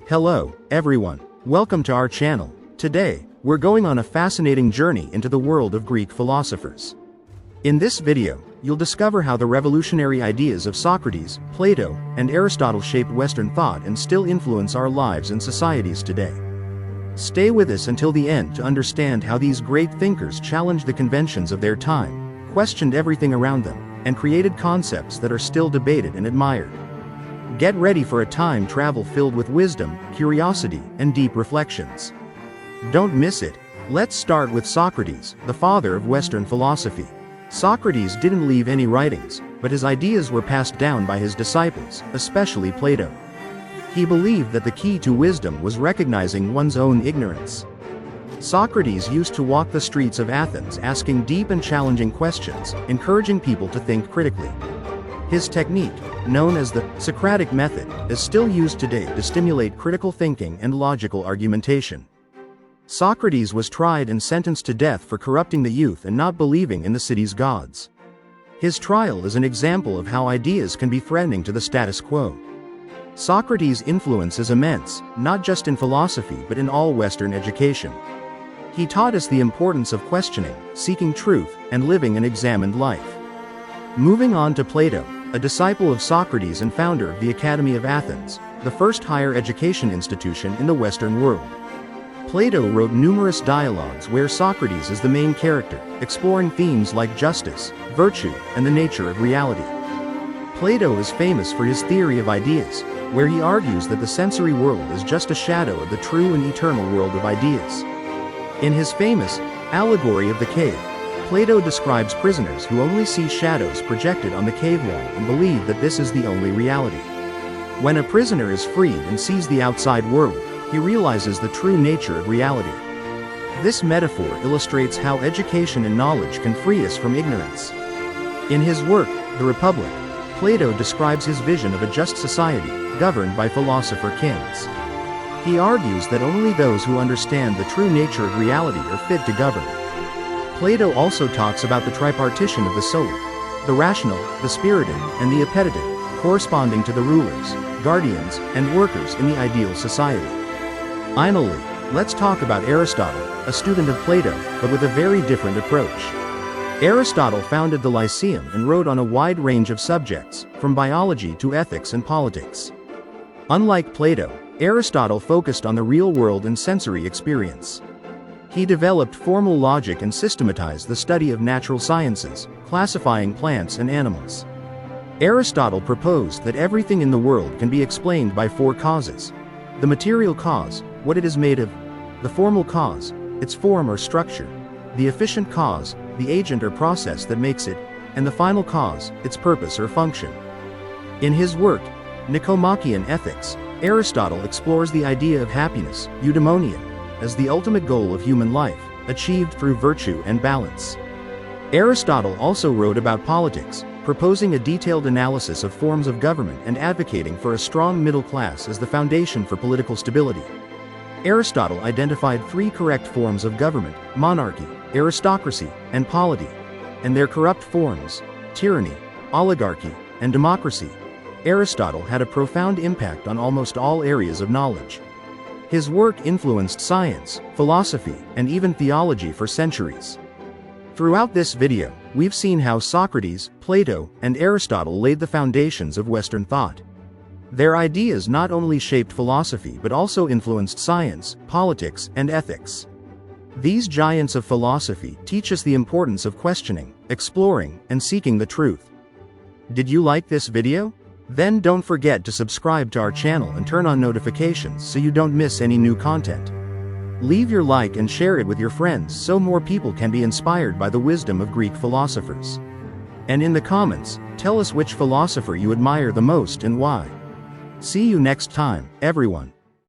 Hello, everyone. Welcome to our channel. Today, we're going on a fascinating journey into the world of Greek philosophers. In this video, you'll discover how the revolutionary ideas of Socrates, Plato, and Aristotle shaped Western thought and still influence our lives and societies today. Stay with us until the end to understand how these great thinkers challenged the conventions of their time, questioned everything around them, and created concepts that are still debated and admired. Get ready for a time travel filled with wisdom, curiosity, and deep reflections. Don't miss it. Let's start with Socrates, the father of Western philosophy. Socrates didn't leave any writings, but his ideas were passed down by his disciples, especially Plato. He believed that the key to wisdom was recognizing one's own ignorance. Socrates used to walk the streets of Athens asking deep and challenging questions, encouraging people to think critically. His technique, known as the Socratic method, is still used today to stimulate critical thinking and logical argumentation. Socrates was tried and sentenced to death for corrupting the youth and not believing in the city's gods. His trial is an example of how ideas can be threatening to the status quo. Socrates' influence is immense, not just in philosophy but in all Western education. He taught us the importance of questioning, seeking truth, and living an examined life. Moving on to Plato, a disciple of Socrates and founder of the Academy of Athens, the first higher education institution in the Western world. Plato wrote numerous dialogues where Socrates is the main character, exploring themes like justice, virtue, and the nature of reality. Plato is famous for his theory of ideas, where he argues that the sensory world is just a shadow of the true and eternal world of ideas. In his famous allegory of the cave, Plato describes prisoners who only see shadows projected on the cave wall and believe that this is the only reality. When a prisoner is freed and sees the outside world, he realizes the true nature of reality. This metaphor illustrates how education and knowledge can free us from ignorance. In his work, The Republic, Plato describes his vision of a just society, governed by philosopher kings. He argues that only those who understand the true nature of reality are fit to govern. Plato also talks about the tripartition of the soul, the rational, the spirited, and the appetitive, corresponding to the rulers, guardians, and workers in the ideal society. Finally, let's talk about Aristotle, a student of Plato, but with a very different approach. Aristotle founded the Lyceum and wrote on a wide range of subjects, from biology to ethics and politics. Unlike Plato, Aristotle focused on the real world and sensory experience. He developed formal logic and systematized the study of natural sciences, classifying plants and animals. Aristotle proposed that everything in the world can be explained by four causes: the material cause, what it is made of; the formal cause, its form or structure; the efficient cause, the agent or process that makes it; and the final cause, its purpose or function. In his work, Nicomachean Ethics, Aristotle explores the idea of happiness, eudaimonia, as the ultimate goal of human life, achieved through virtue and balance. Aristotle also wrote about politics, proposing a detailed analysis of forms of government and advocating for a strong middle class as the foundation for political stability. Aristotle identified three correct forms of government: monarchy, aristocracy, and polity, and their corrupt forms: tyranny, oligarchy, and democracy. Aristotle had a profound impact on almost all areas of knowledge. His work influenced science, philosophy, and even theology for centuries. Throughout this video, we've seen how Socrates, Plato, and Aristotle laid the foundations of Western thought. Their ideas not only shaped philosophy but also influenced science, politics, and ethics. These giants of philosophy teach us the importance of questioning, exploring, and seeking the truth. Did you like this video? Then don't forget to subscribe to our channel and turn on notifications so you don't miss any new content. Leave your like and share it with your friends so more people can be inspired by the wisdom of Greek philosophers. And in the comments, tell us which philosopher you admire the most and why. See you next time, everyone.